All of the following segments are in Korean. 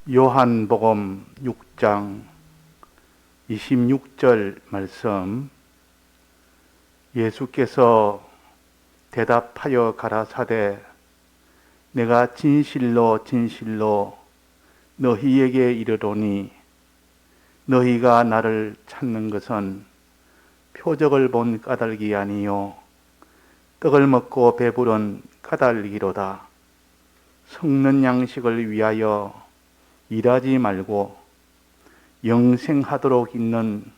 요한복음 6장 26절 말씀, 예수께서 대답하여 가라사대 내가 진실로 진실로 너희에게 이르노니 너희가 나를 찾는 것은 표적을 본 까닭이 아니요 떡을 먹고 배부른 까닭이로다. 섞는 양식을 위하여 일하지 말고 영생하도록 있는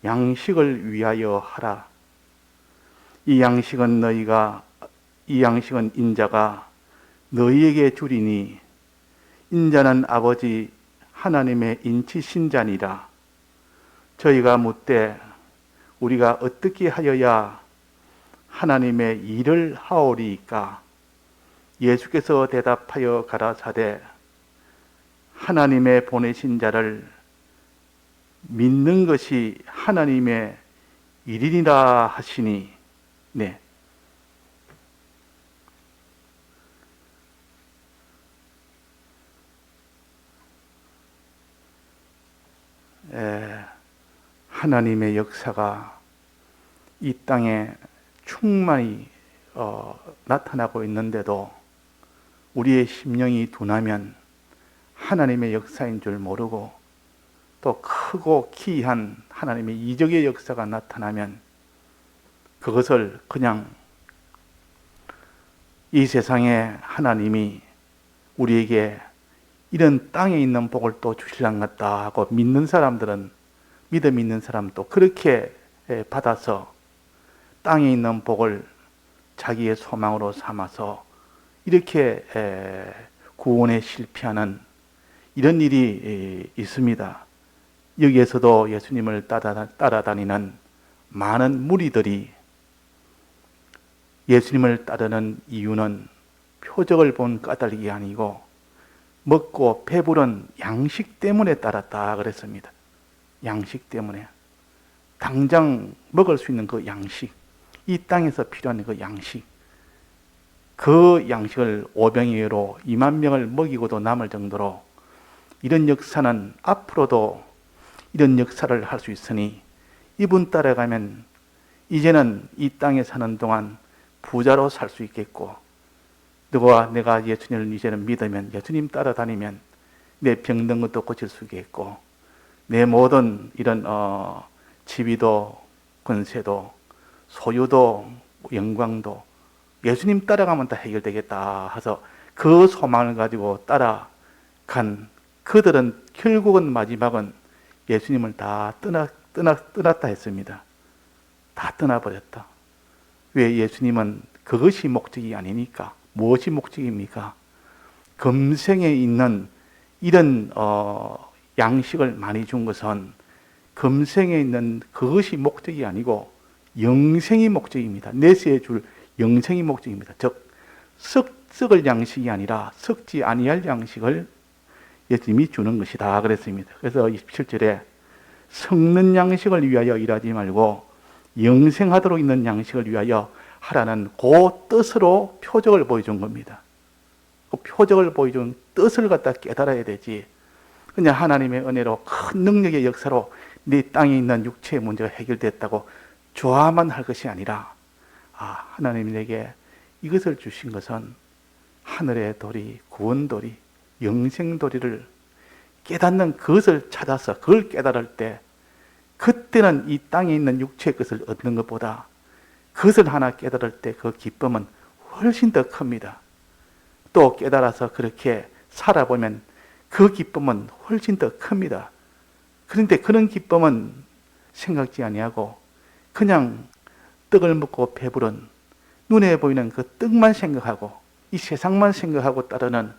양식을 위하여 하라. 이 양식은 인자가 너희에게 주리니 인자는 아버지 하나님의 인치신 자니라. 저희가 묻되 우리가 어떻게 하여야 하나님의 일을 하오리이까? 예수께서 대답하여 가라사대 하나님의 보내신 자를 믿는 것이 하나님의 일이니라 하시니. 네. 하나님의 역사가 이 땅에 충만히 나타나고 있는데도 우리의 심령이 둔하면 하나님의 역사인 줄 모르고 또 크고 기이한 하나님의 이적의 역사가 나타나면 그것을 그냥 이 세상에 하나님이 우리에게 이런 땅에 있는 복을 또 주실랑 같다 하고 믿는 사람들은, 믿음 있는 사람도 그렇게 받아서 땅에 있는 복을 자기의 소망으로 삼아서 이렇게 구원에 실패하는 이런 일이 있습니다. 여기에서도 예수님을 따라다니는 많은 무리들이 예수님을 따르는 이유는 표적을 본 까닭이 아니고 먹고 배부른 양식 때문에 따랐다 그랬습니다. 양식 때문에. 당장 먹을 수 있는 그 양식, 이 땅에서 필요한 그 양식, 그 양식을 오병이어로 2만 명을 먹이고도 남을 정도로 이런 역사는 앞으로도 이런 역사를 할 수 있으니 이분 따라가면 이제는 이 땅에 사는 동안 부자로 살 수 있겠고, 내가 예수님을 이제는 믿으면, 예수님 따라다니면 내 병든 것도 고칠 수 있겠고, 내 모든 이런 지위도 권세도 소유도 영광도 예수님 따라가면 다 해결되겠다 해서 그 소망을 가지고 따라간 그들은 결국은 마지막은 예수님을 다 떠났다 했습니다. 다 떠나버렸다. 왜? 예수님은 그것이 목적이 아니니까. 무엇이 목적입니까? 금생에 있는 이런 양식을 많이 준 것은 금생에 있는 그것이 목적이 아니고 영생이 목적입니다. 내세에 줄 영생이 목적입니다. 즉 썩을 양식이 아니라 썩지 아니할 양식을 예수님이 주는 것이다 그랬습니다. 그래서 27절에 썩는 양식을 위하여 일하지 말고 영생하도록 있는 양식을 위하여 하라는 그 뜻으로 표적을 보여준 겁니다. 그 표적을 보여준 뜻을 갖다 깨달아야 되지. 그냥 하나님의 은혜로 큰 능력의 역사로 네 땅에 있는 육체의 문제가 해결됐다고 좋아만 할 것이 아니라, 하나님이 내게 이것을 주신 것은 하늘의 도리, 구원도리, 영생도리를 깨닫는 그것을 찾아서 그걸 깨달을 때, 그때는 이 땅에 있는 육체의 것을 얻는 것보다 그것을 하나 깨달을 때 그 기쁨은 훨씬 더 큽니다. 또 깨달아서 그렇게 살아보면 그 기쁨은 훨씬 더 큽니다. 그런데 그런 기쁨은 생각지 아니하고 그냥 떡을 먹고 배부른 눈에 보이는 그 떡만 생각하고 이 세상만 생각하고 따르는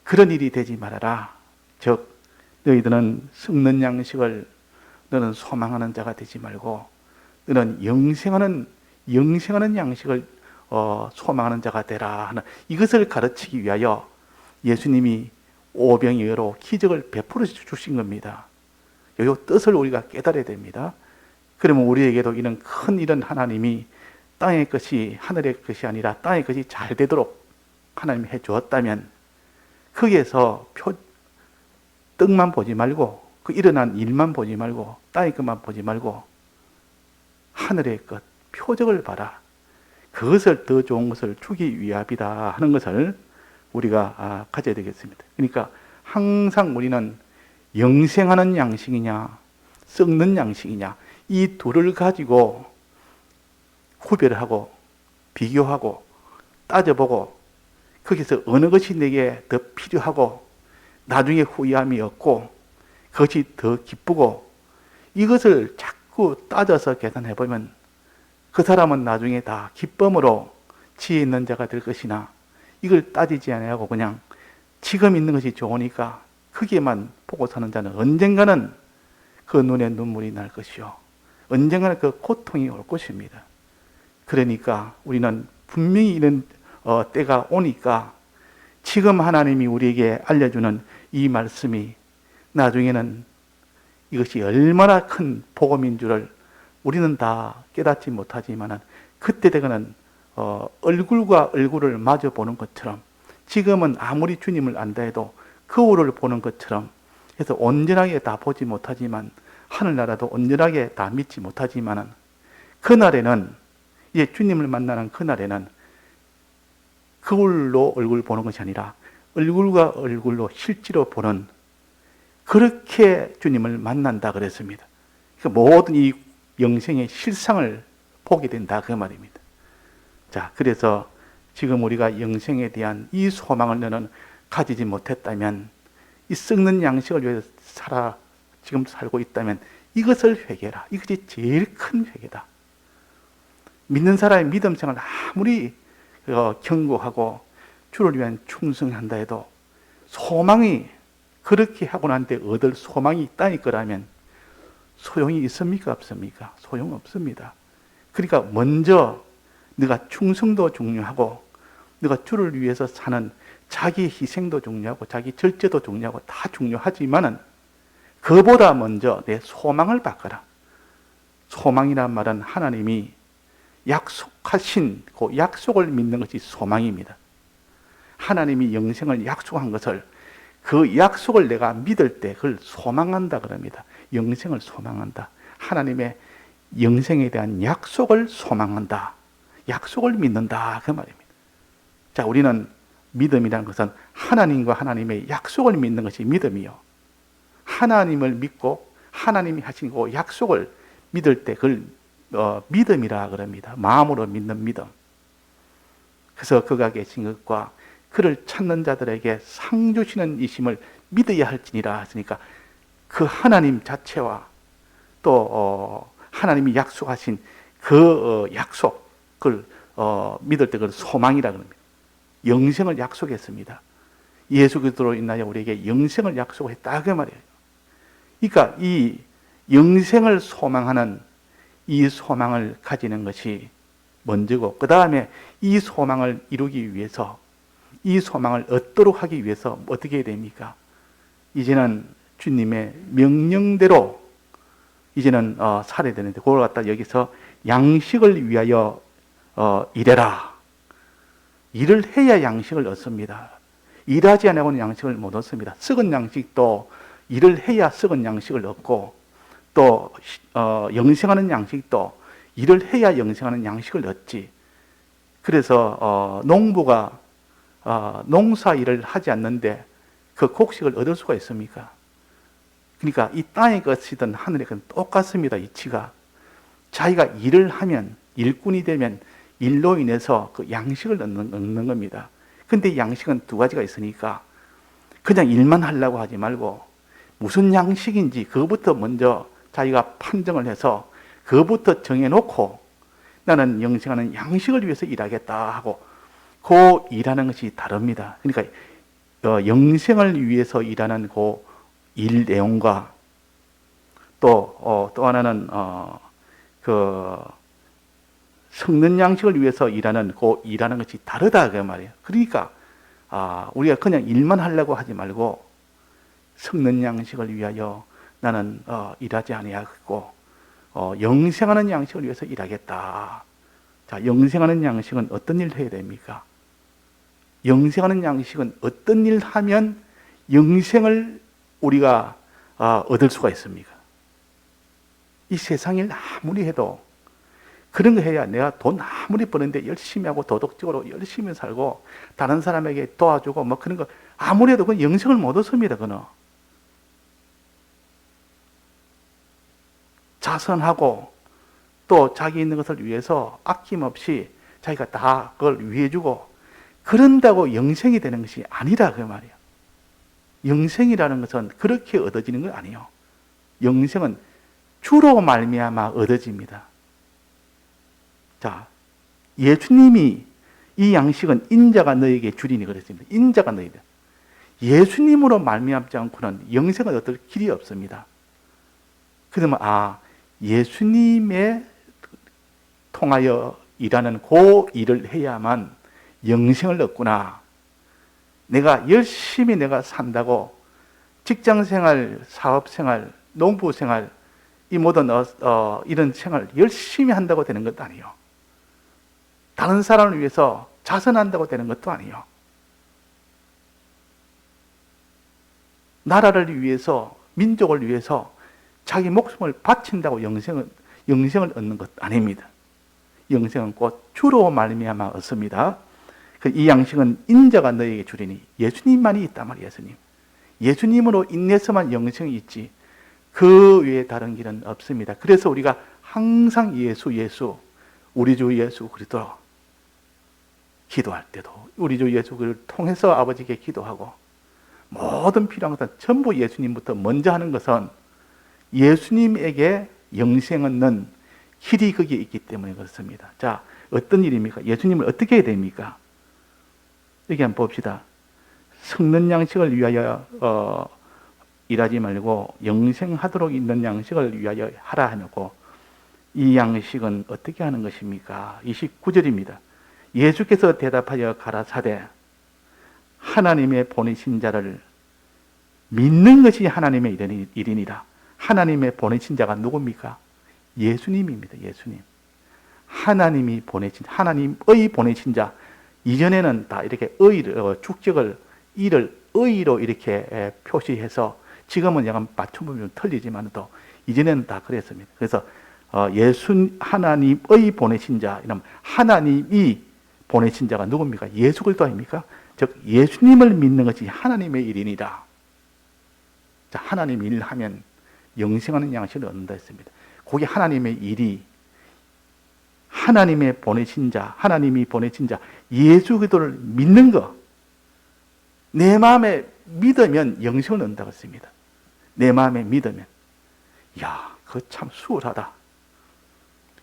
그런 일이 되지 말아라. 즉 너희들은 썩는 양식을 너는 소망하는 자가 되지 말고 너는 영생하는 양식을 소망하는 자가 되라 하는 이것을 가르치기 위하여 예수님이 오병이어로 기적을 베풀어 주신 겁니다. 이 뜻을 우리가 깨달아야 됩니다. 그러면 우리에게도 이런 하나님이 땅의 것이 하늘의 것이 아니라 땅의 것이 잘 되도록 하나님이 해 주었다면 거기에서 떡만 보지 말고, 그 일어난 일만 보지 말고, 땅의 것만 보지 말고, 하늘의 것, 표적을 봐라. 그것을 더 좋은 것을 주기 위함이다 하는 것을 우리가 가져야 되겠습니다. 그러니까 항상 우리는 영생하는 양식이냐, 썩는 양식이냐, 이 둘을 가지고 구별하고 비교하고 따져보고 거기서 어느 것이 내게 더 필요하고 나중에 후회함이 없고 그것이 더 기쁘고 이것을 자꾸 따져서 계산해보면 그 사람은 나중에 다 기쁨으로 지혜 있는 자가 될 것이나 이걸 따지지 않고 그냥 지금 있는 것이 좋으니까 크게만 보고 사는 자는 언젠가는 그 눈에 눈물이 날 것이요, 언젠가는 그 고통이 올 것입니다. 그러니까 우리는 분명히 이런 때가 오니까 지금 하나님이 우리에게 알려주는 이 말씀이 나중에는 이것이 얼마나 큰 복음인 줄을 우리는 다 깨닫지 못하지만 그때 되고는 얼굴과 얼굴을 마주 보는 것처럼, 지금은 아무리 주님을 안다 해도 거울을 보는 것처럼 해서 온전하게 다 보지 못하지만, 하늘나라도 온전하게 다 믿지 못하지만 그날에는, 이제 주님을 만나는 그날에는 거울로 얼굴 보는 것이 아니라 얼굴과 얼굴로 실제로 보는, 그렇게 주님을 만난다 그랬습니다. 그러니까 모든 이 영생의 실상을 보게 된다 그 말입니다. 자, 그래서 지금 우리가 영생에 대한 이 소망을 너는 가지지 못했다면, 이 썩는 양식을 위해서 지금 살고 있다면 이것을 회개해라. 이것이 제일 큰 회개다. 믿는 사람의 믿음 생활 아무리 견고하고 주를 위한 충성한다 해도 소망이, 그렇게 하고 난 뒤에 얻을 소망이 있다니 거라면 소용이 있습니까? 없습니까? 소용없습니다. 그러니까 먼저 네가 충성도 중요하고 네가 주를 위해서 사는 자기 희생도 중요하고 자기 절제도 중요하고 다 중요하지만은 그보다 먼저 내 소망을 바꿔라. 소망이란 말은 하나님이 약속하신 그 약속을 믿는 것이 소망입니다. 하나님이 영생을 약속한 것을, 그 약속을 내가 믿을 때 그걸 소망한다 그럽니다. 영생을 소망한다. 하나님의 영생에 대한 약속을 소망한다. 약속을 믿는다 그 말입니다. 자, 우리는 믿음이라는 것은 하나님과 하나님의 약속을 믿는 것이 믿음이요, 하나님을 믿고 하나님이 하신 그 약속을 믿을 때 그걸 믿음이라 그럽니다. 마음으로 믿는 믿음. 그래서 그가 계신 것과 그를 찾는 자들에게 상 주시는 이심을 믿어야 할지니라 했으니까 그 하나님 자체와 또 하나님이 약속하신 그 약속을 믿을 때 그걸 소망이라 그럽니다. 영생을 약속했습니다. 예수 그리스도로 인하여 우리에게 영생을 약속했다 그 말이에요. 그러니까 이 영생을 소망하는 이 소망을 가지는 것이 먼저고, 그 다음에 이 소망을 이루기 위해서, 이 소망을 얻도록 하기 위해서 어떻게 해야 됩니까? 이제는 주님의 명령대로 이제는 살아야 되는데, 그걸 갖다 여기서 양식을 위하여 일해라. 일을 해야 양식을 얻습니다. 일하지 않고는 양식을 못 얻습니다. 썩은 양식도 일을 해야 썩은 양식을 얻고, 또 영생하는 양식도 일을 해야 영생하는 양식을 얻지. 그래서 농부가 농사 일을 하지 않는데 그 곡식을 얻을 수가 있습니까? 그러니까 이 땅의 것이든 하늘의 것이든 똑같습니다. 이치가 자기가 일을 하면, 일꾼이 되면 일로 인해서 그 양식을 얻는 겁니다. 근데 양식은 두 가지가 있으니까 그냥 일만 하려고 하지 말고 무슨 양식인지 그것부터 먼저 자기가 판정을 해서 그것부터 정해놓고 나는 영생하는 양식을 위해서 일하겠다 하고 그 일하는 것이 다릅니다. 그러니까 영생을 위해서 일하는 그 일 내용과 또 하나는 그 썩는 양식을 위해서 일하는 그 일하는 것이 다르다 그 말이에요. 그러니까 우리가 그냥 일만 하려고 하지 말고 썩는 양식을 위하여 나는 일하지 아니하고 영생하는 양식을 위해서 일하겠다. 자, 영생하는 양식은 어떤 일을 해야 됩니까? 영생하는 양식은 어떤 일을 하면 영생을 우리가 얻을 수가 있습니까? 이 세상을 아무리 해도 그런 거 해야 내가 돈 아무리 버는데 열심히 하고 도덕적으로 열심히 살고 다른 사람에게 도와주고 뭐 그런 거 아무리 해도 그건 영생을 못 얻습니다. 그는 자선하고 또 자기 있는 것을 위해서 아낌없이 자기가 다 그걸 위해주고 그런다고 영생이 되는 것이 아니라 그 말이에요. 영생이라는 것은 그렇게 얻어지는 건 아니에요. 영생은 주로 말미암아 얻어집니다. 자, 예수님이 이 양식은 인자가 너에게 주리니 그랬습니다. 인자가 너에게. 예수님으로 말미암지 않고는 영생을 얻을 길이 없습니다. 그러면 예수님에 통하여 일하는 그 일을 해야만 영생을 얻구나. 내가 열심히 내가 산다고 직장생활, 사업생활, 농부생활 이 모든 이런 생활 열심히 한다고 되는 것도 아니에요. 다른 사람을 위해서 자선한다고 되는 것도 아니에요. 나라를 위해서, 민족을 위해서 자기 목숨을 바친다고 영생을 얻는 것 아닙니다. 영생은 곧 주로 말미암아 얻습니다. 이 양식은 인자가 너에게 주리니 예수님만이 있단 말이에요. 예수님으로 인해서만 영생이 있지 그 외에 다른 길은 없습니다. 그래서 우리가 항상 예수 우리 주 예수 그리스도 기도할 때도 우리 주 예수 그리스도를 통해서 아버지께 기도하고 모든 필요한 것은 전부 예수님부터 먼저 하는 것은 예수님에게 영생 얻는 길이 거기에 있기 때문에 그렇습니다. 자, 어떤 일입니까? 예수님을 어떻게 해야 됩니까? 여기 한번 봅시다. 섞는 양식을 위하여 일하지 말고 영생하도록 있는 양식을 위하여 하라 하고, 이 양식은 어떻게 하는 것입니까? 29절입니다. 예수께서 대답하여 가라사대 하나님의 보내신 자를 믿는 것이 하나님의 일이니라. 하나님의 보내신 자가 누굽니까? 예수님입니다. 예수님. 하나님이 보내신, 하나님의 보내신 자. 이전에는 다 이렇게 축적을, 이를 의로 이렇게 표시해서 지금은 약간 맞춤법이 좀 틀리지만도 이전에는 다 그랬습니다. 그래서 하나님의 보내신 자, 이러면 하나님이 보내신 자가 누굽니까? 예수 그리스도 아닙니까? 즉 예수님을 믿는 것이 하나님의 일이니라. 자, 하나님 일을 하면 영생하는 양식을 얻는다 했습니다. 거기 하나님의 일이 하나님의 보내신 자, 하나님이 보내신 자, 예수 그리스도를 믿는 것. 내 마음에 믿으면 영생을 얻는다고 했습니다. 내 마음에 믿으면. 이야, 그거 참 수월하다.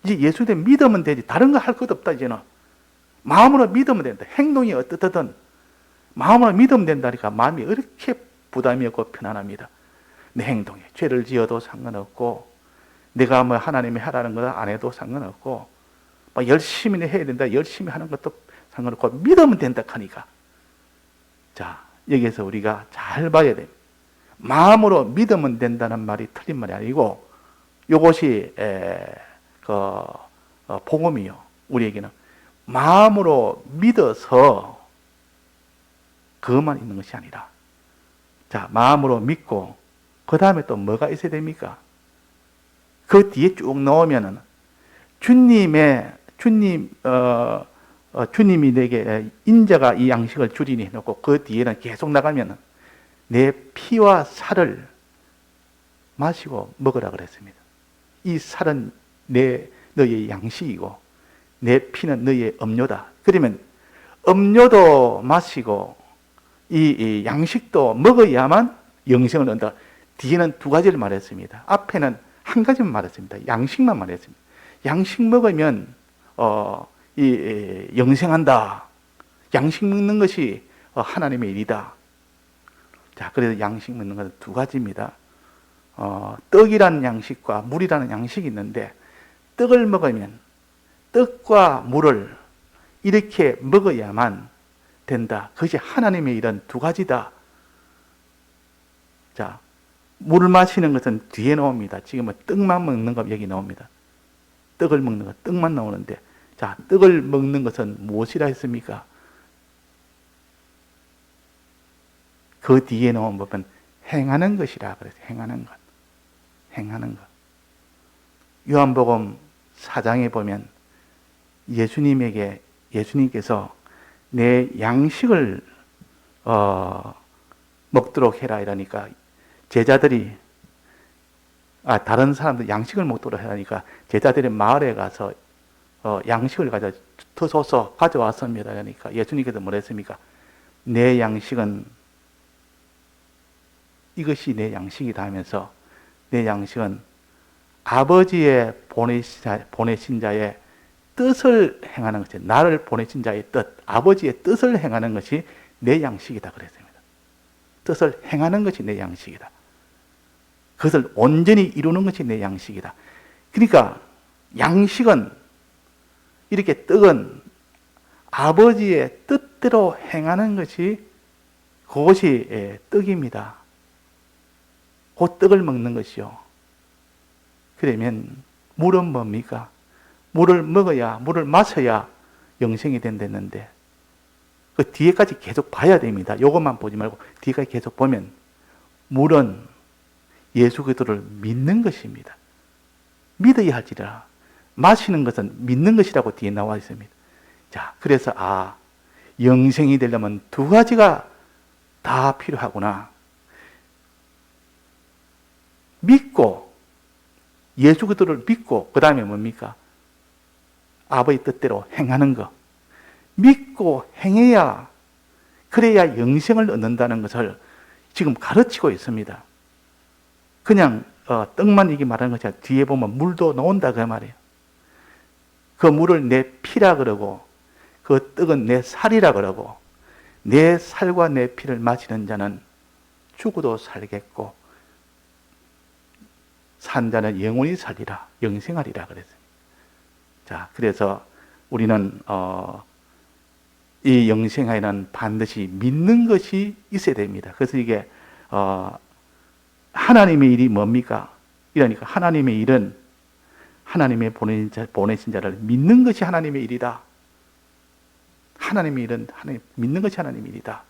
이제 예수에 믿으면 되지. 다른 거 할 것도 없다, 이제는. 마음으로 믿으면 된다. 행동이 어떻든 마음으로 믿으면 된다니까 마음이 이렇게 부담이 없고 편안합니다. 내 행동에 죄를 지어도 상관없고, 내가 뭐 하나님이 하라는 거 안 해도 상관없고, 뭐 열심히 해야 된다, 열심히 하는 것도 상관없고, 믿으면 된다 하니까. 자, 여기에서 우리가 잘 봐야 됩니다. 마음으로 믿으면 된다는 말이 틀린 말이 아니고, 이것이 복음이요. 우리에게는 마음으로 믿어서 그것만 있는 것이 아니라, 자, 마음으로 믿고 그 다음에 또 뭐가 있어야 됩니까? 그 뒤에 쭉 나오면은 주님이 내게 인자가 이 양식을 주리니 해놓고 그 뒤에는 계속 나가면은 내 피와 살을 마시고 먹으라 그랬습니다. 이 살은 너의 양식이고 내 피는 너의 음료다. 그러면 음료도 마시고 이 양식도 먹어야만 영생을 얻는다. 뒤에는 두 가지를 말했습니다. 앞에는 한 가지만 말했습니다. 양식만 말했습니다. 양식 먹으면 영생한다. 양식 먹는 것이 하나님의 일이다. 자, 그래서 양식 먹는 것은 두 가지입니다. 떡이라는 양식과 물이라는 양식이 있는데, 떡을 먹으면 떡과 물을 이렇게 먹어야만 된다. 그것이 하나님의 일은 두 가지다. 자, 물을 마시는 것은 뒤에 나옵니다. 지금은 떡만 먹는 것 여기 나옵니다. 떡을 먹는 것, 떡만 나오는데, 자, 떡을 먹는 것은 무엇이라 했습니까? 그 뒤에 나온 법은 행하는 것이라 그랬어요. 행하는 것. 행하는 것. 요한복음 4장에 보면 예수님께서 내 양식을 먹도록 해라 이러니까 제자들이 다른 사람들 양식을 먹도록 하니까 제자들이 마을에 가서 양식을 드소서 가져왔습니다. 그러니까 예수님께서 뭐라 했습니까? 내 양식은 이것이 내 양식이다 하면서 내 양식은 아버지의 보내신 자의 뜻을 행하는 것이, 나를 보내신 자의 뜻, 아버지의 뜻을 행하는 것이 내 양식이다 그랬습니다. 뜻을 행하는 것이 내 양식이다. 그것을 온전히 이루는 것이 내 양식이다. 그러니까 양식은, 이렇게 떡은 아버지의 뜻대로 행하는 것이, 그것이 떡입니다. 그 떡을 먹는 것이요. 그러면 물은 뭡니까? 물을 먹어야, 물을 마셔야 영생이 된다는데 그 뒤에까지 계속 봐야 됩니다. 이것만 보지 말고 뒤에까지 계속 보면 물은 예수 그리스도를 믿는 것입니다. 믿어야 할지라. 마시는 것은 믿는 것이라고 뒤에 나와 있습니다. 자, 그래서 영생이 되려면 두 가지가 다 필요하구나. 믿고, 예수 그리스도를 믿고, 그 다음에 뭡니까? 아버지 뜻대로 행하는 것. 믿고 행해야, 그래야 영생을 얻는다는 것을 지금 가르치고 있습니다. 그냥 떡만 이게 말하는 것이 아니라 뒤에 보면 물도 나온다 그 말이에요. 그 물을 내 피라 그러고 그 떡은 내 살이라 그러고, 내 살과 내 피를 마시는 자는 죽어도 살겠고 산 자는 영원히 살리라, 영생하리라 그랬어요. 자, 그래서 우리는 이 영생에는 반드시 믿는 것이 있어야 됩니다. 그래서 이게 하나님의 일이 뭡니까? 이러니까 하나님의 일은 하나님의 보내신 자를 믿는 것이 하나님의 일이다. 하나님의 일은 믿는 것이 하나님의 일이다.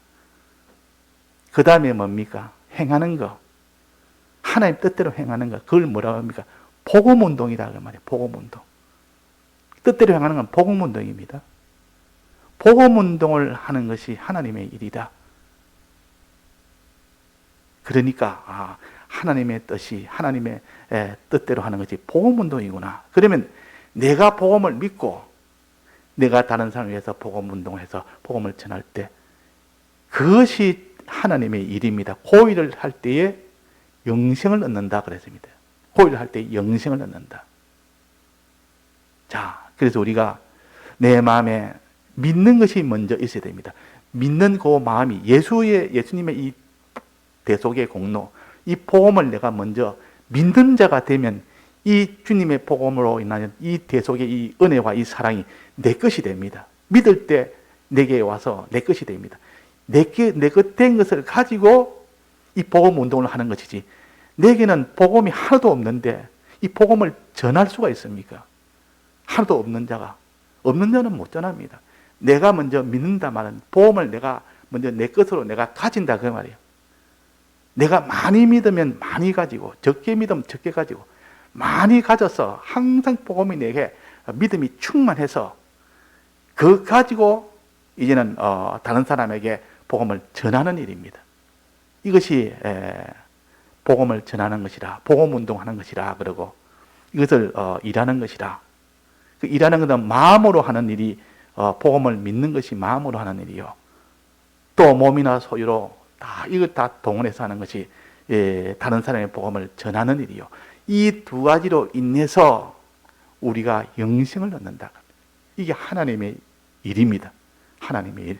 그 다음에 뭡니까? 행하는 것. 하나님 뜻대로 행하는 것. 그걸 뭐라고 합니까? 복음운동이다 그 말이에요. 복음운동. 뜻대로 행하는 건 복음운동입니다. 복음운동을 하는 것이 하나님의 일이다. 그러니까 하나님의 뜻이, 하나님의 뜻대로 하는 것이 복음운동이구나. 그러면 내가 복음을 믿고 내가 다른 사람을 위해서 복음운동을 해서 복음을 전할 때 그것이 하나님의 일입니다. 그 일을 할 때에 영생을 얻는다 그랬습니다. 그 일을 할 때 영생을 얻는다. 자, 그래서 우리가 내 마음에 믿는 것이 먼저 있어야 됩니다. 믿는 그 마음이 예수님의 이 대속의 공로, 이 복음을 내가 먼저 믿는 자가 되면 이 주님의 복음으로 인하여 이 대속의 이 은혜와 이 사랑이 내 것이 됩니다. 믿을 때 내게 와서 내 것이 됩니다. 내 것 된 것을 가지고 이 복음 운동을 하는 것이지, 내게는 복음이 하나도 없는데 이 복음을 전할 수가 있습니까? 하나도 없는 자는 못 전합니다. 내가 먼저 믿는다 말은 복음을 내가 먼저 내 것으로 내가 가진다 그 말이에요. 내가 많이 믿으면 많이 가지고, 적게 믿으면 적게 가지고, 많이 가져서 항상 복음이 내게 믿음이 충만해서 그거 가지고 이제는 다른 사람에게 복음을 전하는 일입니다. 이것이 복음을 전하는 것이라, 복음 운동하는 것이라 그러고, 이것을 일하는 것이라. 그 일하는 것은 마음으로 하는 일이, 복음을 믿는 것이 마음으로 하는 일이요. 또 몸이나 소유로 이것 다 동원해서 하는 것이 다른 사람의 복음을 전하는 일이요. 이 두 가지로 인해서 우리가 영생을 얻는다. 이게 하나님의 일입니다. 하나님의 일.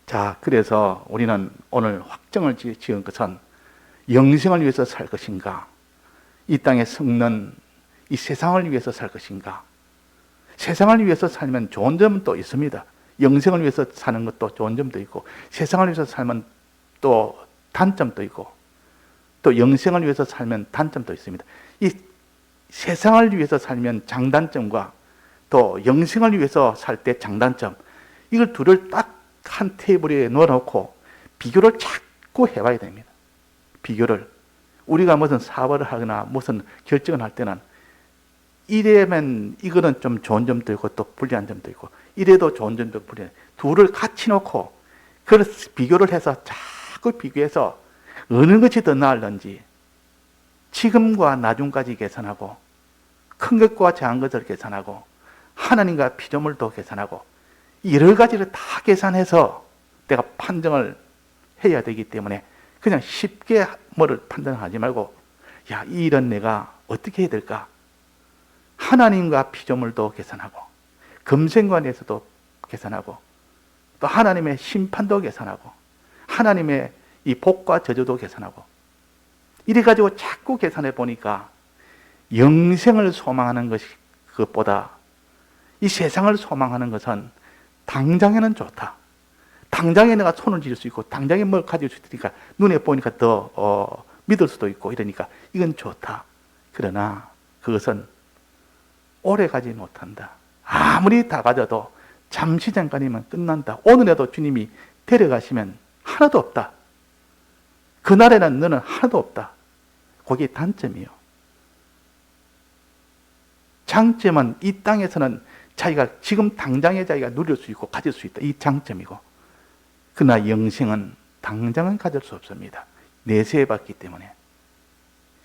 자, 그래서 우리는 오늘 확정을 지은 것은 영생을 위해서 살 것인가? 이 땅에 썩는 이 세상을 위해서 살 것인가? 세상을 위해서 살면 좋은 점은 또 있습니다. 영생을 위해서 사는 것도 좋은 점도 있고, 세상을 위해서 살면 또 단점도 있고, 또 영생을 위해서 살면 단점도 있습니다. 이 세상을 위해서 살면 장단점과 또 영생을 위해서 살 때 장단점, 이걸 둘을 딱 한 테이블에 놓아놓고 비교를 자꾸 자꾸 해봐야 됩니다. 비교를. 우리가 무슨 사업을 하거나 무슨 결정을 할 때는 이래면 이거는 좀 좋은 점도 있고 또 불리한 점도 있고 이래도 좋은 점도 불리한 둘을 같이 놓고 그걸 비교를 해서 자꾸 비교해서 어느 것이 더 나을런지 지금과 나중까지 계산하고 큰 것과 작은 것을 계산하고 하나님과 피조물도 계산하고 여러 가지를 다 계산해서 내가 판정을 해야 되기 때문에 그냥 쉽게 뭐를 판단하지 말고 야, 이 일은 내가 어떻게 해야 될까? 하나님과 피조물도 계산하고 금생관에서도 계산하고 또 하나님의 심판도 계산하고 하나님의 이 복과 저주도 계산하고 이래가지고 자꾸 계산해 보니까 영생을 소망하는 것이 그것보다 이 세상을 소망하는 것은 당장에는 좋다. 당장에 내가 손을 쥘 수 있고 당장에 뭘 가질 수 있으니까 눈에 보니까 더 믿을 수도 있고 이러니까 이건 좋다. 그러나 그것은 오래 가지 못한다. 아무리 다 가져도 잠시 잠깐이면 끝난다. 오늘에도 주님이 데려가시면 하나도 없다. 그날에는 너는 하나도 없다. 그게 단점이요. 장점은 이 땅에서는 자기가 지금 당장에 자기가 누릴 수 있고 가질 수 있다. 이 장점이고 그러나 영생은 당장은 가질 수 없습니다. 내세에 받기 때문에.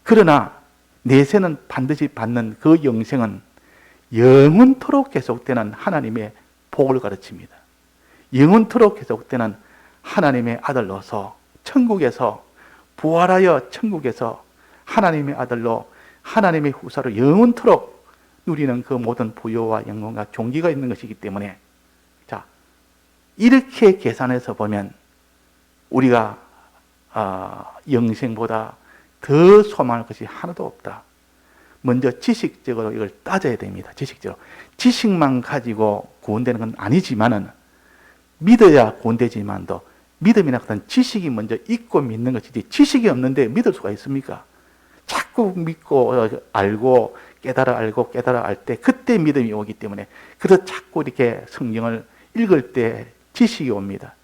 그러나 내세는 반드시 받는 그 영생은 영원토록 계속되는 하나님의 복을 가르칩니다. 영원토록 계속되는 하나님의 아들로서 천국에서 부활하여 천국에서 하나님의 아들로 하나님의 후사로 영원토록 누리는 그 모든 부요와 영광과 존귀가 있는 것이기 때문에 자, 이렇게 계산해서 보면 우리가 영생보다 더 소망할 것이 하나도 없다. 먼저 지식적으로 이걸 따져야 됩니다. 지식적으로. 지식만 가지고 구원되는 건 아니지만은 믿어야 구원되지만도 믿음이나 그런 지식이 먼저 있고 믿는 것이지 지식이 없는데 믿을 수가 있습니까? 자꾸 믿고 알고 깨달아 알고 깨달아 알 때 그때 믿음이 오기 때문에 그래서 자꾸 이렇게 성경을 읽을 때 지식이 옵니다.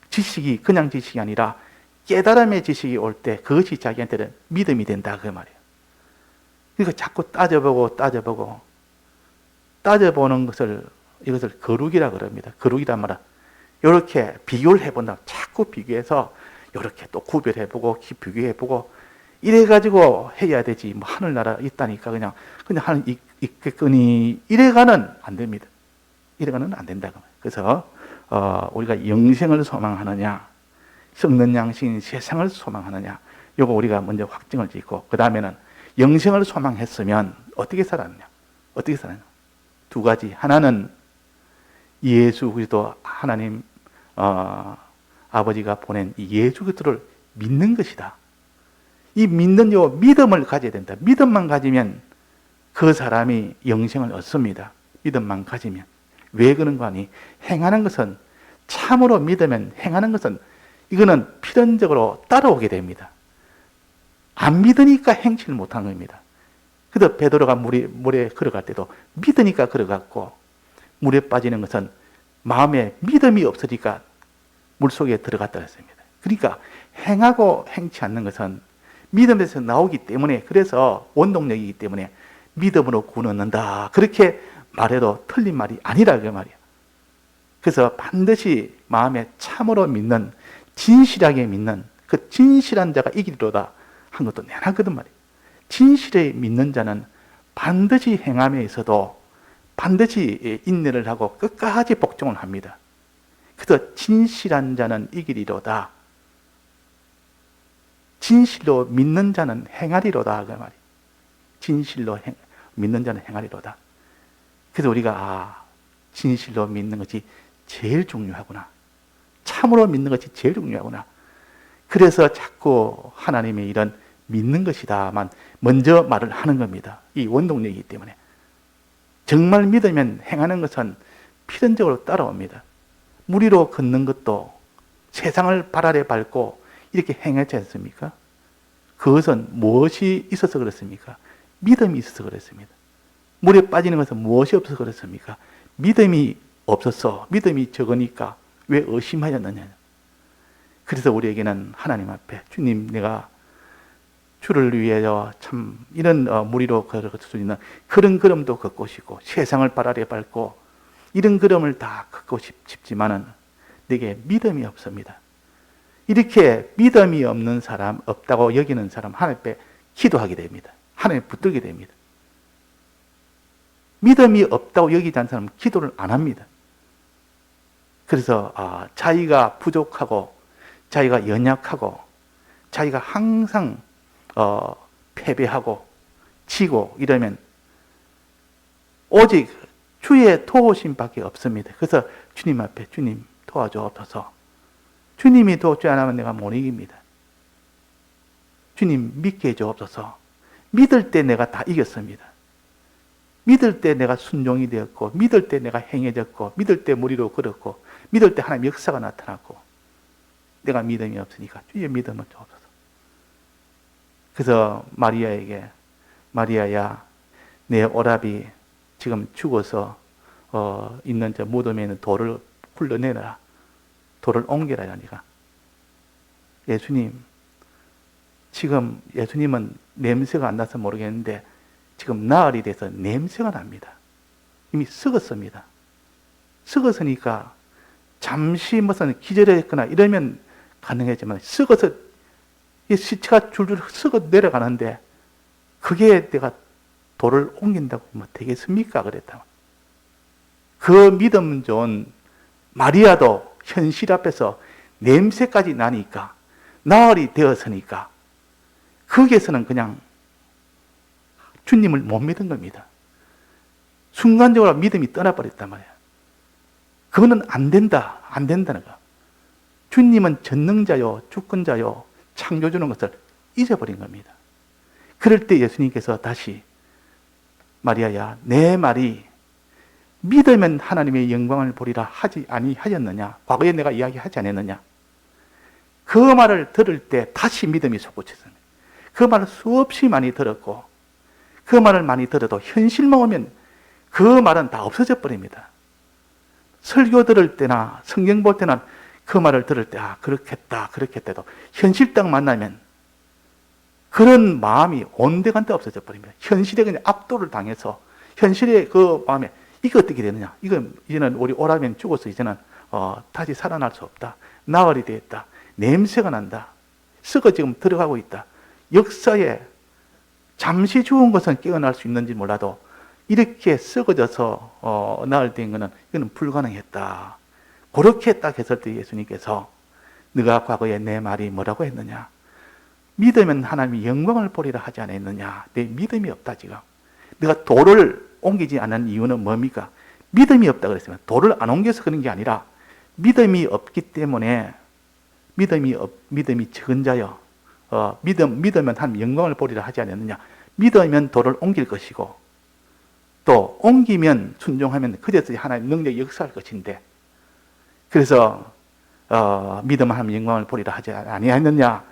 지식이 그냥 지식이 아니라 깨달음의 지식이 올 때 그것이 자기한테는 믿음이 된다 그 말이에요. 그러니까 자꾸 따져보는 것을 이것을 거룩이라 그럽니다. 거룩이란 말은 이렇게 비교를 해본다. 자꾸 비교해서 이렇게 또 구별해보고 비교해보고 이래가지고 해야 되지. 뭐 하늘나라 있다니까 그냥 하늘 있겠거니 이래가는 안 됩니다. 이래가는 안 된다. 그래서 우리가 영생을 소망하느냐, 썩는 양식인 세상을 소망하느냐, 요거 우리가 먼저 확증을 짓고 그 다음에는 영생을 소망했으면 어떻게 살았냐? 어떻게 살았냐? 두 가지. 하나는 예수 그리스도 하나님 아버지가 보낸 이 예수 그리스도를 믿는 것이다. 이 믿는 요 믿음을 가져야 된다. 믿음만 가지면 그 사람이 영생을 얻습니다. 믿음만 가지면. 왜 그런 거 아니? 행하는 것은 참으로 믿으면 행하는 것은 이거는 필연적으로 따라오게 됩니다. 안 믿으니까 행치를 못하는 겁니다. 그래서 베드로가 물에 걸어갈 때도 믿으니까 걸어갔고 물에 빠지는 것은 마음에 믿음이 없으니까 물속에 들어갔다 했습니다. 그러니까 행하고 행치 않는 것은 믿음에서 나오기 때문에 그래서 원동력이기 때문에 믿음으로 구원 얻는다. 그렇게 말해도 틀린 말이 아니라 그 말이야. 그래서 반드시 마음에 참으로 믿는 진실하게 믿는 그 진실한 자가 이기리로다 한 것도 내놨거든 말이야. 진실에 믿는 자는 반드시 행함에 있어도 반드시 인내를 하고 끝까지 복종을 합니다. 그래서 진실한 자는 이기리로다. 진실로 믿는 자는 행하리로다 그 말이에요. 진실로 믿는 자는 행하리로다. 그래서 우리가 진실로 믿는 것이 제일 중요하구나. 참으로 믿는 것이 제일 중요하구나. 그래서 자꾸 하나님의 이런 믿는 것이다만 먼저 말을 하는 겁니다. 이 원동력이기 때문에. 정말 믿으면 행하는 것은 필연적으로 따라옵니다. 물 위로 걷는 것도 세상을 발 아래 밟고 이렇게 행하지 않습니까? 그것은 무엇이 있어서 그렇습니까? 믿음이 있어서 그렇습니다. 물에 빠지는 것은 무엇이 없어서 그렇습니까? 믿음이 없어서 믿음이 적으니까 왜 의심하였느냐? 그래서 우리에게는 하나님 앞에 주님, 내가 주를 위하여 참 이런 무리로 걸을 수 있는 그런 걸음도 걷고 싶고 세상을 발 아래 밟고 이런 걸음을 다 걷고 싶지만은 내게 믿음이 없습니다. 이렇게 믿음이 없는 사람, 없다고 여기는 사람 하나님 앞에 기도하게 됩니다. 하나님에 붙들게 됩니다. 믿음이 없다고 여기지 않는 사람은 기도를 안 합니다. 그래서 자기가 부족하고 자기가 연약하고 자기가 항상 패배하고 지고 이러면 오직 주의 도우심밖에 없습니다. 그래서 주님 앞에 주님 도와주옵소서. 주님이 도와주지 않으면 내가 못 이깁니다. 주님 믿게 해주옵소서. 믿을 때 내가 다 이겼습니다. 믿을 때 내가 순종이 되었고, 믿을 때 내가 행해졌고, 믿을 때 무리로 걸었고, 믿을 때 하나님의 역사가 나타났고, 내가 믿음이 없으니까 주의 믿음을 주옵소서. 그래서 마리아에게, 마리아야, 내 오라비 지금 죽어서 있는 저 무덤에 있는 돌을 굴러내라. 돌을 옮겨라 하니까, 예수님, 지금 예수님은 냄새가 안 나서 모르겠는데 지금 나흘이 돼서 냄새가 납니다. 이미 썩었습니다. 썩었으니까 잠시 무슨 기절했거나 이러면 가능하지만 썩어서 이 시체가 줄줄 썩어 내려가는데 그게 내가 돌을 옮긴다고 뭐 되겠습니까? 그랬다. 그 믿음 좋은 마리아도 현실 앞에서 냄새까지 나니까 나흘이 되었으니까 거기에서는 그냥 주님을 못 믿은 겁니다. 순간적으로 믿음이 떠나버렸단 말이에요. 그거는 안 된다, 안 된다는 거. 주님은 전능자요, 주권자요, 창조주는 것을 잊어버린 겁니다. 그럴 때 예수님께서 다시 마리아야, 내 말이 믿으면 하나님의 영광을 보리라 하지 아니하였느냐? 과거에 내가 이야기하지 않았느냐? 그 말을 들을 때 다시 믿음이 솟구쳤습니다. 그 말을 수없이 많이 들었고 그 말을 많이 들어도 현실만 오면 그 말은 다 없어져 버립니다. 설교 들을 때나 성경 볼 때는 그 말을 들을 때 그렇겠다 그렇겠다도 현실 딱 만나면 그런 마음이 온데간데 없어져 버립니다. 현실에 그냥 압도를 당해서 현실의 그 마음에 이거 어떻게 되느냐? 이거 이제는 우리 오라면 죽어서 이제는 다시 살아날 수 없다. 나흘이 되었다. 냄새가 난다. 썩어 지금 들어가고 있다. 역사에 잠시 죽은 것은 깨어날 수 있는지 몰라도 이렇게 썩어져서 나흘 된 것은 이거는 불가능했다. 그렇게 딱 했을 때 예수님께서 네가 과거에 내 말이 뭐라고 했느냐? 믿으면 하나님이 영광을 보리라 하지 않았느냐? 내 믿음이 없다 지금. 네가 돌을 옮기지 않은 이유는 뭡니까? 믿음이 없다 그랬으면 돌을 안 옮겨서 그런 게 아니라 믿음이 없기 때문에 믿음이 적은 자여 믿으면 하나님 영광을 보리라 하지 않았느냐? 믿으면 돌을 옮길 것이고 또 옮기면 순종하면 그제서 하나님 능력이 역사할 것인데 그래서 믿으면 하나님 영광을 보리라 하지 아니하였느냐?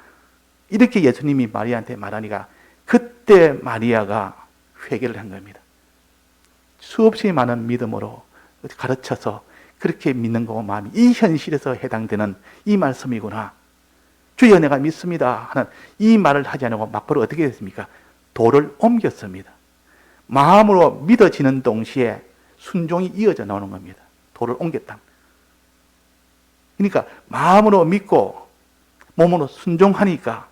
이렇게 예수님이 마리아한테 말하니까 그때 마리아가 회개를 한 겁니다. 수없이 많은 믿음으로 가르쳐서 그렇게 믿는 거고 마음이 이 현실에서 해당되는 이 말씀이구나. 주여 내가 믿습니다 하는 이 말을 하지 않고 막바로 어떻게 됐습니까? 돌을 옮겼습니다. 마음으로 믿어지는 동시에 순종이 이어져 나오는 겁니다. 돌을 옮겼다. 그러니까 마음으로 믿고 몸으로 순종하니까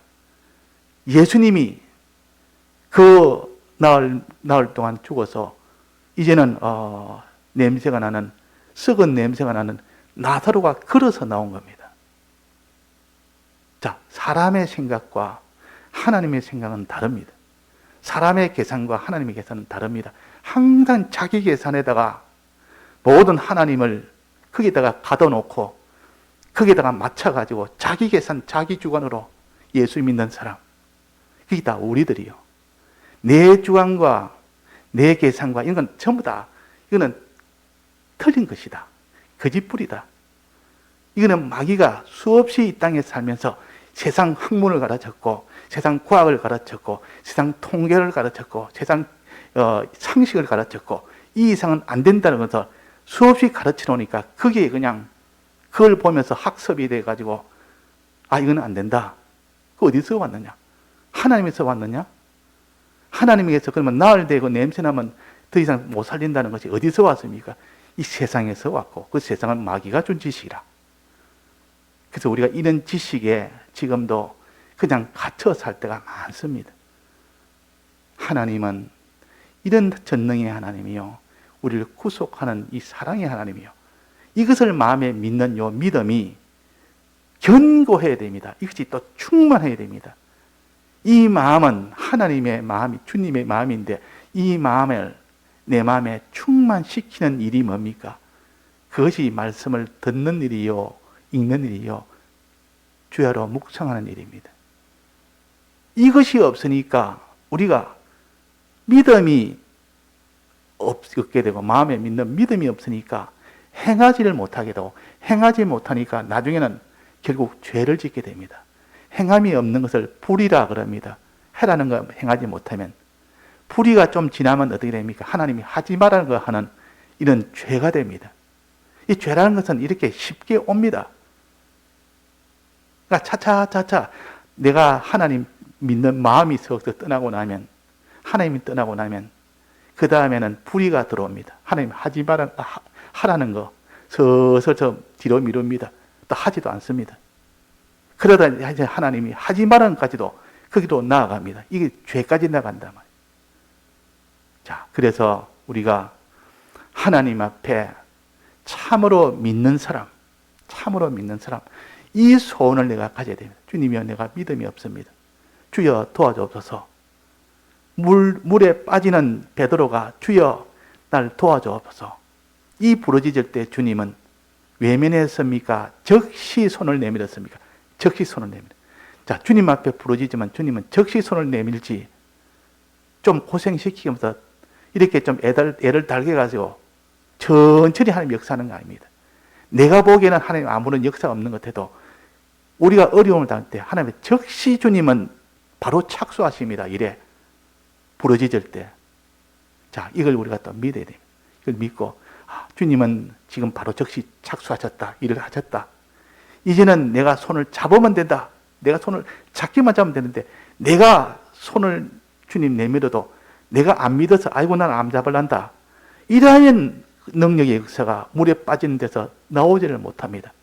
예수님이 그 나흘 동안 죽어서 이제는 냄새가 나는 썩은 냄새가 나는 나사로가 걸어서 나온 겁니다. 자, 사람의 생각과 하나님의 생각은 다릅니다. 사람의 계산과 하나님의 계산은 다릅니다. 항상 자기 계산에다가 모든 하나님을 거기다가 가둬놓고 거기다가 맞춰가지고 자기 계산, 자기 주관으로 예수 믿는 사람, 그게 다 우리들이요. 내 주관과 내 계산과 이건 전부 다 이거는 틀린 것이다. 거짓불이다. 이거는 마귀가 수없이 이 땅에 살면서 세상 학문을 가르쳤고 세상 과학을 가르쳤고 세상 통계를 가르쳤고 세상 상식을 가르쳤고 이 이상은 안 된다는 것을 수없이 가르쳐 놓으니까 그게 그냥 그걸 보면서 학습이 돼가지고 아, 이건 안 된다. 그 어디서 왔느냐? 하나님에서 왔느냐? 하나님에게서 그러면 나을 되고 냄새나면 더 이상 못 살린다는 것이 어디서 왔습니까? 이 세상에서 왔고, 그 세상은 마귀가 준 지식이라. 그래서 우리가 이런 지식에 지금도 그냥 갇혀 살 때가 많습니다. 하나님은 이런 전능의 하나님이요, 우리를 구속하는 이 사랑의 하나님이요, 이것을 마음에 믿는 요 믿음이 견고해야 됩니다. 이것이 또 충만해야 됩니다. 이 마음은 하나님의 마음이, 주님의 마음인데, 이 마음을 내 마음에 충만시키는 일이 뭡니까? 그것이 말씀을 듣는 일이요, 읽는 일이요, 주야로 묵상하는 일입니다. 이것이 없으니까 우리가 믿음이 없게 되고, 마음에 믿는 믿음이 없으니까 행하지를 못하게 되고, 행하지 못하니까 나중에는 결국 죄를 짓게 됩니다. 행함이 없는 것을 불의라 그럽니다. 해라는 거 행하지 못하면. 불의가 좀 지나면 어떻게 됩니까? 하나님이 하지 말라는 거 하는 이런 죄가 됩니다. 이 죄라는 것은 이렇게 쉽게 옵니다. 그러니까 차차차차 내가 하나님 믿는 마음이 서서 떠나고 나면, 하나님이 떠나고 나면 그 다음에는 불의가 들어옵니다. 하나님 하지 말라 하라는 거 서서 뒤로 미룹니다. 또 하지도 않습니다. 그러다 이제 하나님이 하지 말라는 까지도 거기로 나아갑니다. 이게 죄까지 나간단 말이에요. 자, 그래서 우리가 하나님 앞에 참으로 믿는 사람, 이 소원을 내가 가져야 됩니다. 주님이여, 내가 믿음이 없습니다. 주여 도와주옵소서. 물에 빠지는 베드로가 주여 날 도와주옵소서. 이 부르짖을 때 주님은 외면했습니까? 즉시 손을 내밀었습니까? 즉시 손을 내밀어. 자, 주님 앞에 부르짖으면 주님은 즉시 손을 내밀지, 좀 고생시키면서 이렇게 좀 애를 달게 가지고 천천히 하나님 역사하는 거 아닙니다. 내가 보기에는 하나님 아무런 역사가 없는 것 같아도 우리가 어려움을 당할 때 하나님의 즉시 주님은 바로 착수하십니다. 이래 부르짖을 때. 자, 이걸 우리가 또 믿어야 됩니다. 이걸 믿고, 아, 주님은 지금 바로 즉시 착수하셨다. 일을 하셨다. 이제는 내가 손을 잡으면 된다. 내가 손을 잡기만 잡으면 되는데, 내가 손을 주님 내밀어도 내가 안 믿어서 아이고 난 안 잡을란다, 이러한 능력의 역사가 물에 빠지는 데서 나오지를 못합니다.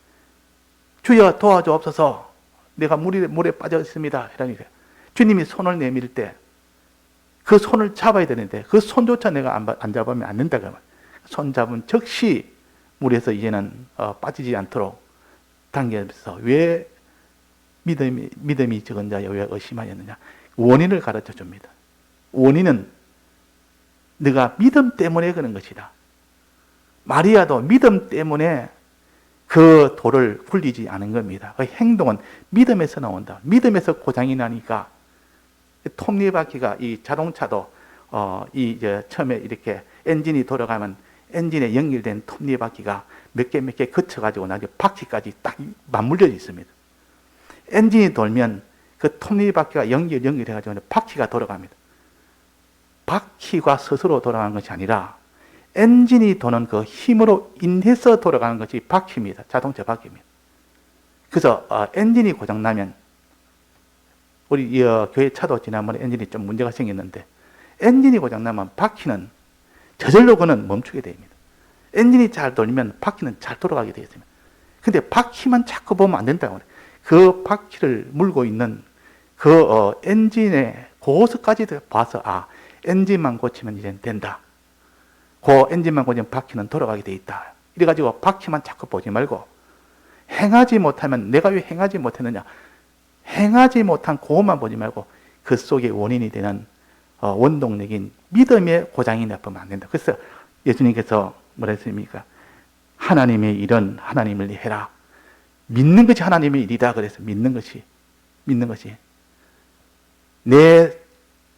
주여 도와주옵소서. 내가 물에 빠져 있습니다. 이러니까 주님이 손을 내밀 때 그 손을 잡아야 되는데 그 손조차 내가 안 잡으면 안 된다. 그러면 손 잡은 즉시 물에서 이제는 빠지지 않도록 당겨서, 왜 믿음이 적은 자여 왜 의심하였느냐? 원인을 가르쳐 줍니다. 원인은 네가 믿음 때문에 그런 것이다. 마리아도 믿음 때문에 그 돌을 굴리지 않은 겁니다. 그 행동은 믿음에서 나온다. 믿음에서 고장이 나니까, 톱니바퀴가, 이 자동차도 처음에 이렇게 엔진이 돌아가면 엔진에 연결된 톱니바퀴가 몇 개 거쳐가지고 나중에 바퀴까지 딱 맞물려 있습니다. 엔진이 돌면 그 톱니바퀴가 연결해가지고 바퀴가 돌아갑니다. 바퀴가 스스로 돌아가는 것이 아니라 엔진이 도는 그 힘으로 인해서 돌아가는 것이 바퀴입니다. 자동차 바퀴입니다. 그래서 엔진이 고장나면, 우리 교회 차도 지난번에 엔진이 좀 문제가 생겼는데, 엔진이 고장나면 바퀴는 저절로 그는 멈추게 됩니다. 엔진이 잘 돌면 바퀴는 잘 돌아가게 되어 있습니다. 근데 바퀴만 자꾸 보면 안 된다고 그래요. 그 바퀴를 물고 있는 그 엔진의 고수까지 봐서, 아, 엔진만 고치면 이제 된다. 그 엔진만 고치면 바퀴는 돌아가게 되어 있다. 이래가지고 바퀴만 자꾸 보지 말고, 행하지 못하면 내가 왜 행하지 못했느냐? 행하지 못한 그것만 보지 말고 그 속에 원인이 되는 원동력인 믿음의 고장이 나쁘면 안 된다. 그래서 예수님께서 뭐라 했습니까? 하나님의 일은 하나님을 해라. 믿는 것이 하나님의 일이다. 그래서 믿는 것이 내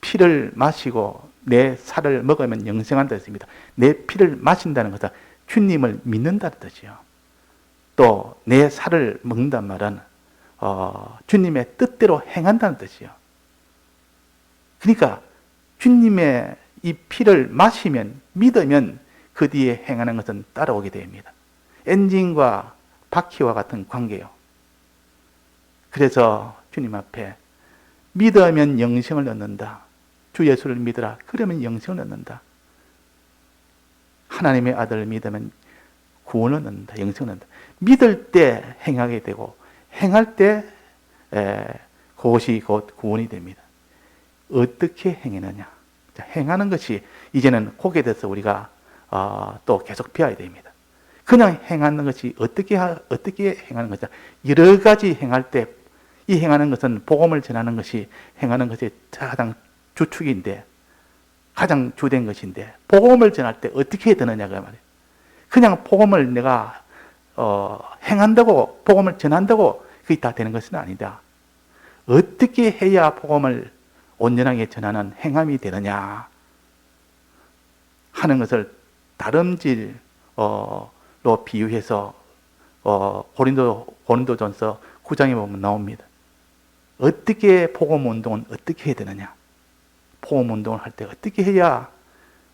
피를 마시고 내 살을 먹으면 영생한다 했습니다. 내 피를 마신다는 것은 주님을 믿는다는 뜻이요. 또 내 살을 먹는다는 말은 주님의 뜻대로 행한다는 뜻이요. 그러니까 주님의 이 피를 마시면, 믿으면 그 뒤에 행하는 것은 따라오게 됩니다. 엔진과 바퀴와 같은 관계요. 그래서 주님 앞에 믿으면 영생을 얻는다. 주 예수를 믿으라. 그러면 영생을 얻는다. 하나님의 아들을 믿으면 구원을 얻는다. 영생을 얻는다. 믿을 때 행하게 되고 행할 때 그것이 곧 구원이 됩니다. 어떻게 행하느냐. 행하는 것이 이제는 거기에 대해서 우리가 또 계속 배워야 됩니다. 그냥 행하는 것이 어떻게 행하는 것이냐. 여러 가지 행할 때 이 행하는 것은 복음을 전하는 것이 행하는 것이 가장 주축인데 가장 주된 것인데 복음을 전할 때 어떻게 해야 되느냐가 말이에요. 그냥 복음을 내가 행한다고 복음을 전한다고 그게 다 되는 것은 아니다. 어떻게 해야 복음을 온전하게 전하는 행함이 되느냐 하는 것을 다름질로 비유해서 고린도전서 9장에 보면 나옵니다. 어떻게 복음 운동은 어떻게 해야 되느냐? 복음 운동을 할 때 어떻게 해야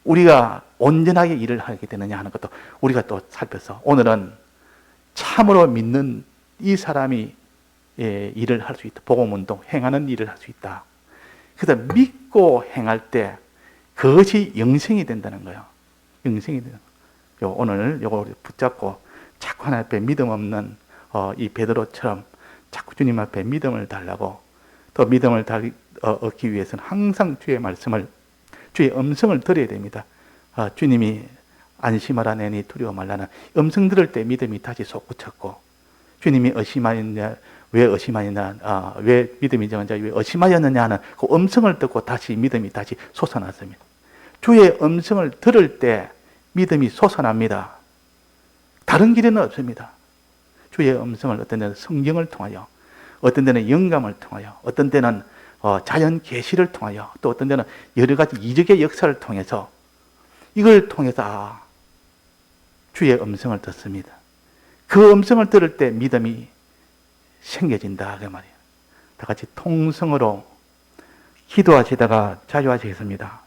우리가 온전하게 일을 하게 되느냐 하는 것도 우리가 또 살펴서 오늘은 참으로 믿는 이 사람이 일을 할 수 있다. 복음 운동, 행하는 일을 할 수 있다. 그래서 믿고 행할 때 그것이 영생이 된다는 거예요. 영생이 된다는 거예요. 오늘 이걸 붙잡고 자꾸 하나님 앞에 믿음 없는 이 베드로처럼 자꾸 주님 앞에 믿음을 달라고 또 믿음을 얻기 위해서는 항상 주의 말씀을 주의 음성을 들어야 됩니다. 주님이 안심하라 내니 두려워 말라는 음성 들을 때 믿음이 다시 솟구쳤고 주님이 의심하였냐 왜 의심하였냐 왜 믿음이 정한 자 왜 의심하였느냐 하는 그 음성을 듣고 다시 믿음이 다시 솟아났습니다. 주의 음성을 들을 때 믿음이 솟아납니다. 다른 길에는 없습니다. 주의 음성을 어떤 데는 성경을 통하여 어떤 데는 영감을 통하여 어떤 데는 자연 계시를 통하여 또 어떤 데는 여러 가지 이적의 역사를 통해서 이걸 통해서 주의 음성을 듣습니다. 그 음성을 들을 때 믿음이 생겨진다 그 말이에요. 다 같이 통성으로 기도하시다가 자유하시겠습니다.